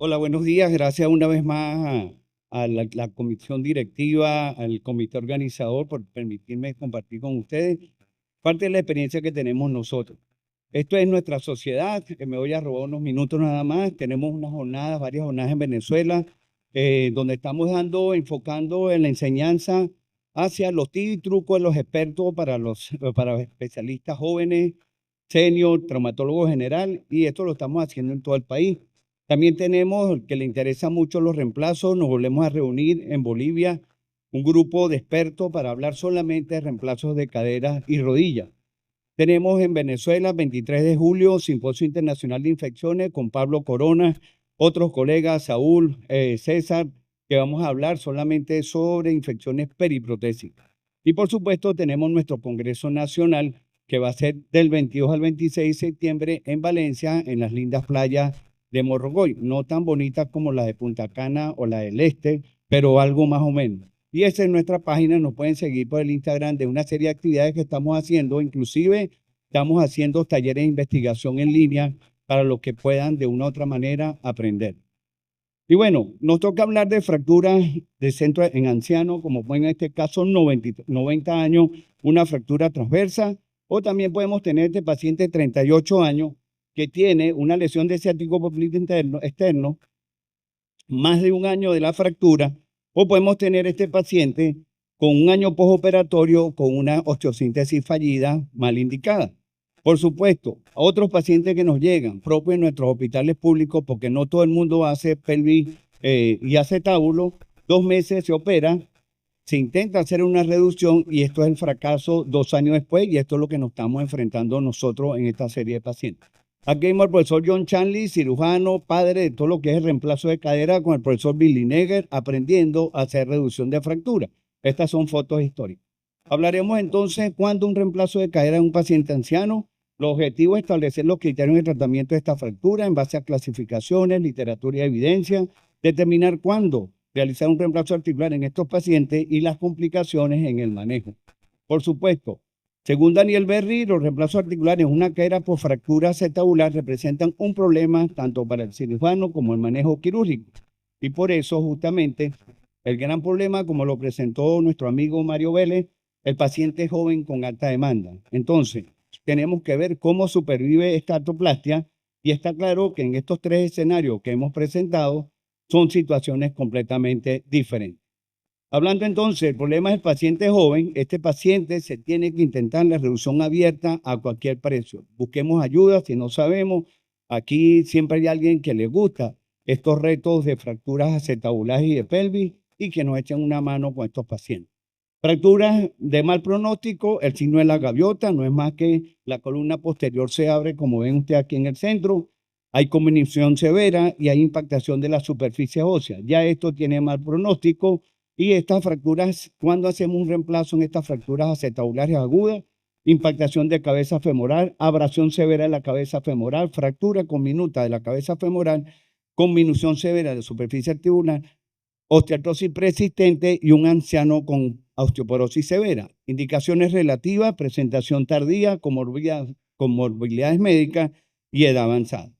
Hola, buenos días. Gracias una vez más a la comisión directiva, al comité organizador por permitirme compartir con ustedes parte de la experiencia que tenemos nosotros. Esto es nuestra sociedad, que me voy a robar unos minutos nada más. Tenemos unas jornadas, varias jornadas en Venezuela, donde estamos enfocando en la enseñanza hacia los tips y trucos de los expertos para los especialistas jóvenes, senior, traumatólogo general, y esto lo estamos haciendo en todo el país. También tenemos, que le interesa mucho los reemplazos, nos volvemos a reunir en Bolivia, un grupo de expertos para hablar solamente de reemplazos de caderas y rodillas. Tenemos en Venezuela, 23 de julio, Simposio Internacional de Infecciones con Pablo Corona, otros colegas, Saúl, César, que vamos a hablar solamente sobre infecciones periprotésicas. Y por supuesto tenemos nuestro Congreso Nacional, que va a ser del 22 al 26 de septiembre en Valencia, en las lindas playas de Morrocoy, no tan bonitas como la de Punta Cana o la del Este, pero algo más o menos. Y esa es nuestra página, nos pueden seguir por el Instagram de una serie de actividades que estamos haciendo, inclusive estamos haciendo talleres de investigación en línea para los que puedan de una u otra manera aprender. Y bueno, nos toca hablar de fracturas de centro en ancianos, como fue en este caso 90 años, una fractura transversa, o también podemos tener este paciente de 38 años que tiene una lesión de ciático popliteo externo, más de un año de la fractura, o podemos tener este paciente con un año postoperatorio con una osteosíntesis fallida mal indicada. Por supuesto, otros pacientes que nos llegan, propios en nuestros hospitales públicos, porque no todo el mundo hace pelvis y hace tábulo, 2 meses se opera, se intenta hacer una reducción y esto es el fracaso 2 años después y esto es lo que nos estamos enfrentando nosotros en esta serie de pacientes. Aquí vemos al profesor John Chanley, cirujano, padre de todo lo que es el reemplazo de cadera, con el profesor Billy Neger, aprendiendo a hacer reducción de fractura. Estas son fotos históricas. Hablaremos entonces cuándo un reemplazo de cadera en un paciente anciano. Los objetivos es establecer los criterios de tratamiento de esta fractura en base a clasificaciones, literatura y evidencia, determinar cuándo realizar un reemplazo articular en estos pacientes y las complicaciones en el manejo. Por supuesto, según Daniel Berry, los reemplazos articulares en una cadera por fractura acetabular representan un problema tanto para el cirujano como el manejo quirúrgico. Y por eso, justamente, el gran problema, como lo presentó nuestro amigo Mario Vélez, el paciente joven con alta demanda. Entonces, tenemos que ver cómo supervive esta artroplastia y está claro que en estos tres escenarios que hemos presentado son situaciones completamente diferentes. Hablando entonces del problema del paciente joven, este paciente se tiene que intentar la reducción abierta a cualquier precio. Busquemos ayuda si no sabemos. Aquí siempre hay alguien que le gusta estos retos de fracturas acetabulares y de pelvis y que nos echen una mano con estos pacientes. Fracturas de mal pronóstico, el signo de la gaviota, no es más que la columna posterior se abre, como ven ustedes aquí en el centro, hay comunicación severa y hay impactación de la superficie ósea. Ya esto tiene mal pronóstico y estas fracturas, cuando hacemos un reemplazo en estas fracturas acetabulares agudas, impactación de cabeza femoral, abrasión severa de la cabeza femoral, fractura conminuta de la cabeza femoral, conminución severa de la superficie articular, osteoartrosis persistente y un anciano con osteoporosis severa. Indicaciones relativas, presentación tardía, comorbilidades médicas y edad avanzada.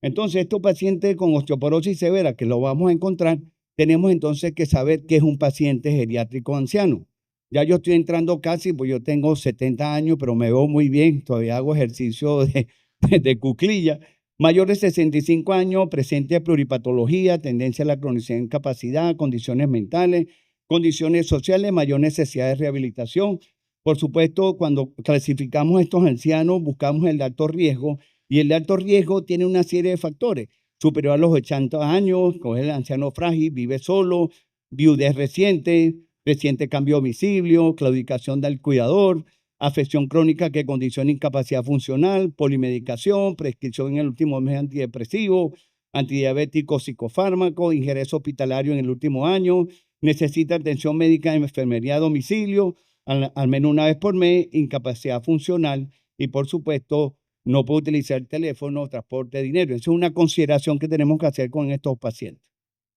Entonces, estos pacientes con osteoporosis severa, que lo vamos a encontrar, tenemos entonces que saber que es un paciente geriátrico anciano. Ya yo estoy entrando casi, pues yo tengo 70 años, pero me veo muy bien, todavía hago ejercicio de cuclilla. Mayor de 65 años, presente pluripatología, tendencia a la cronicidad, incapacidad, condiciones mentales, condiciones sociales, mayor necesidad de rehabilitación. Por supuesto, cuando clasificamos a estos ancianos, buscamos el de alto riesgo, y el de alto riesgo tiene una serie de factores. Superior a los 80 años, coge el anciano frágil, vive solo, viudez reciente, reciente cambio de domicilio, claudicación del cuidador, afección crónica que condiciona incapacidad funcional, polimedicación, prescripción en el último mes de antidepresivo, antidiabético, psicofármaco, ingreso hospitalario en el último año, necesita atención médica en enfermería a domicilio, al menos una vez por mes, incapacidad funcional y, por supuesto, no puede utilizar el teléfono, transporte de dinero. Esa es una consideración que tenemos que hacer con estos pacientes.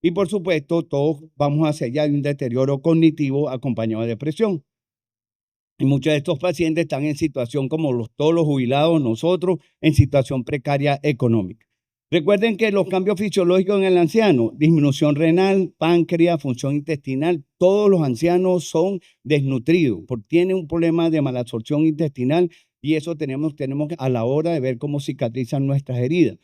Y, por supuesto, todos vamos hacia allá de un deterioro cognitivo acompañado de depresión. Y muchos de estos pacientes están en situación como todos los jubilados, nosotros, en situación precaria económica. Recuerden que los cambios fisiológicos en el anciano, disminución renal, páncreas, función intestinal, todos los ancianos son desnutridos, porque tienen un problema de malabsorción intestinal y eso tenemos que, a la hora de ver cómo cicatrizan nuestras heridas.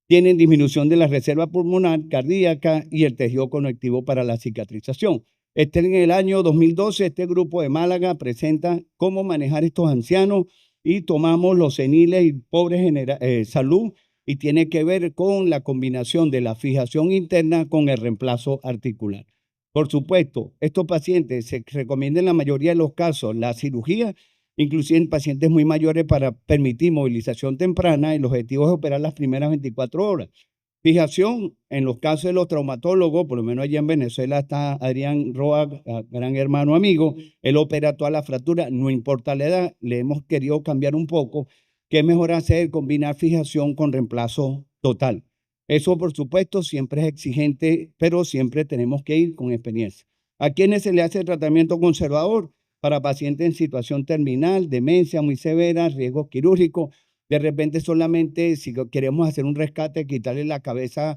Tienen disminución de la reserva pulmonar, cardíaca y el tejido conectivo para la cicatrización. En el año 2012, este grupo de Málaga presenta cómo manejar estos ancianos y tomamos los seniles y pobres salud, y tiene que ver con la combinación de la fijación interna con el reemplazo articular. Por supuesto, estos pacientes se recomienda en la mayoría de los casos la cirugía, inclusive en pacientes muy mayores, para permitir movilización temprana. El objetivo es operar las primeras 24 horas. Fijación, en los casos de los traumatólogos, por lo menos allá en Venezuela está Adrián Roa, gran hermano amigo, él opera toda la fractura, no importa la edad, le hemos querido cambiar un poco. ¿Qué es mejor hacer? Combinar fijación con reemplazo total. Eso, por supuesto, siempre es exigente, pero siempre tenemos que ir con experiencia. ¿A quiénes se le hace tratamiento conservador? Para pacientes en situación terminal, demencia muy severa, riesgo quirúrgico. De repente solamente si queremos hacer un rescate, quitarle la cabeza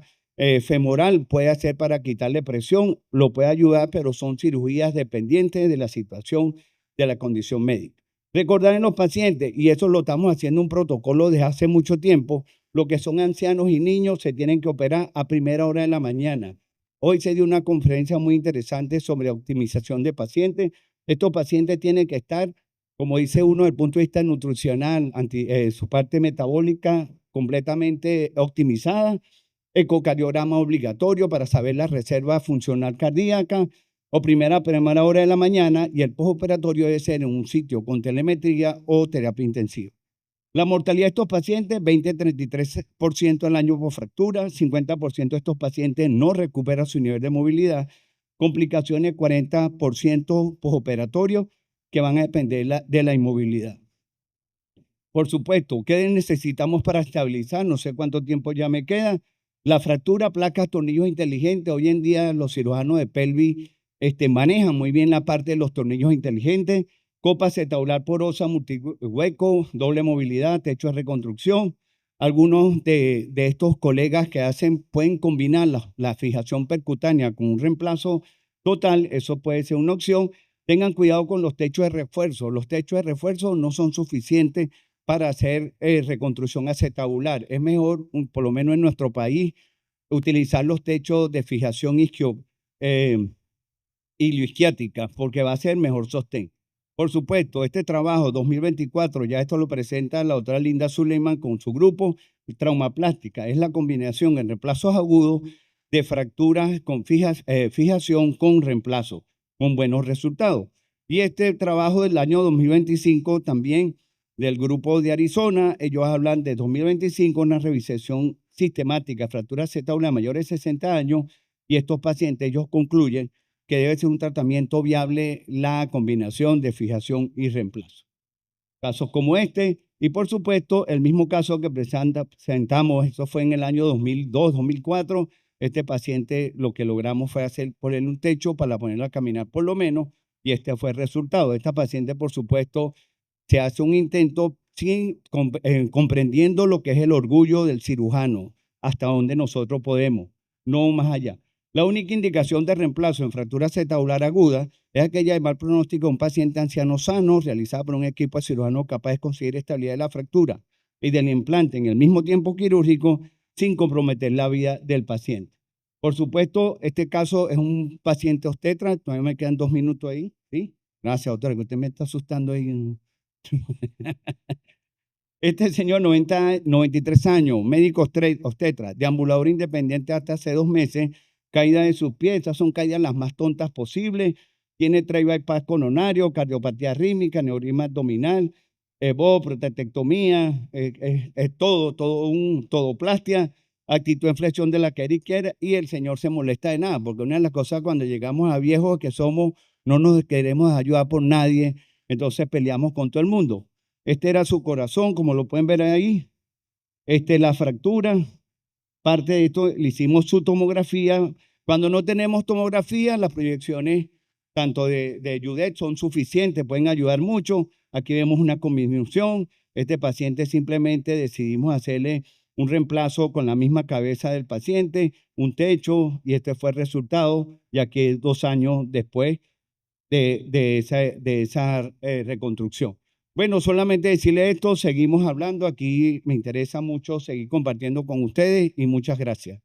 femoral, puede hacer para quitarle presión, lo puede ayudar, pero son cirugías dependientes de la situación de la condición médica. Recordar en los pacientes, y eso lo estamos haciendo un protocolo desde hace mucho tiempo, lo que son ancianos y niños se tienen que operar a primera hora de la mañana. Hoy se dio una conferencia muy interesante sobre optimización de pacientes. Estos pacientes tienen que estar, como dice uno, desde el punto de vista nutricional, su parte metabólica completamente optimizada, ecocardiograma obligatorio para saber la reserva funcional cardíaca, o primera hora de la mañana, y el postoperatorio debe ser en un sitio con telemetría o terapia intensiva. La mortalidad de estos pacientes, 20-33% al año por fractura, 50% de estos pacientes no recuperan su nivel de movilidad, complicaciones 40% postoperatorio, que van a depender de la inmovilidad. Por supuesto, ¿qué necesitamos para estabilizar? No sé cuánto tiempo ya me queda. La fractura, placas, tornillos inteligentes. Hoy en día los cirujanos de pelvis manejan muy bien la parte de los tornillos inteligentes. Copa acetabular porosa, multihueco, doble movilidad, techo de reconstrucción. Algunos de estos colegas que pueden combinar la fijación percutánea con un reemplazo total. Eso puede ser una opción. Tengan cuidado con los techos de refuerzo. Los techos de refuerzo no son suficientes para hacer reconstrucción acetabular. Es mejor, por lo menos en nuestro país, utilizar los techos de fijación ilioisquiática, porque va a ser mejor sostén. Por supuesto, este trabajo 2024, ya esto lo presenta la doctora Linda Suleiman con su grupo Traumaplástica. Es la combinación en reemplazos agudos de fracturas con fijación con reemplazo, con buenos resultados. Y este trabajo del año 2025 también del grupo de Arizona, ellos hablan de 2025, una revisión sistemática, fractura acetabular mayores de 60 años, y estos pacientes, ellos concluyen que debe ser un tratamiento viable la combinación de fijación y reemplazo. Casos como este, y por supuesto, el mismo caso que presentamos, eso fue en el año 2002, 2004, este paciente lo que logramos fue ponerle un techo para ponerla a caminar por lo menos, y este fue el resultado. Esta paciente, por supuesto, se hace un intento comprendiendo lo que es el orgullo del cirujano, hasta donde nosotros podemos, no más allá. La única indicación de reemplazo en fractura acetabular aguda es aquella de mal pronóstico de un paciente anciano sano realizada por un equipo de cirujanos capaz de conseguir estabilidad de la fractura y del implante en el mismo tiempo quirúrgico sin comprometer la vida del paciente. Por supuesto, este caso es un paciente obstetra. Todavía me quedan 2 minutos ahí, ¿sí? Gracias, doctora, que usted me está asustando ahí. Este señor, 93 años, médico obstetra, deambulador independiente hasta hace 2 meses, caída de sus pies, esas son caídas las más tontas posibles, tiene bypass coronario, cardiopatía rítmica, neurisma abdominal, EVO, prostatectomía, todoplastia, actitud en flexión de la cadera izquierda, y el señor se molesta de nada, porque una de las cosas cuando llegamos a viejos que somos, no nos queremos ayudar por nadie, entonces peleamos con todo el mundo. Este era su corazón, como lo pueden ver ahí. La fractura, parte de esto, le hicimos su tomografía. Cuando no tenemos tomografía, las proyecciones tanto de Judet son suficientes, pueden ayudar mucho. Aquí vemos una combinación. Este paciente simplemente decidimos hacerle un reemplazo con la misma cabeza del paciente, un techo, y este fue el resultado, ya que 2 años después de esa reconstrucción. Bueno, solamente decirle esto, seguimos hablando, aquí me interesa mucho seguir compartiendo con ustedes y muchas gracias.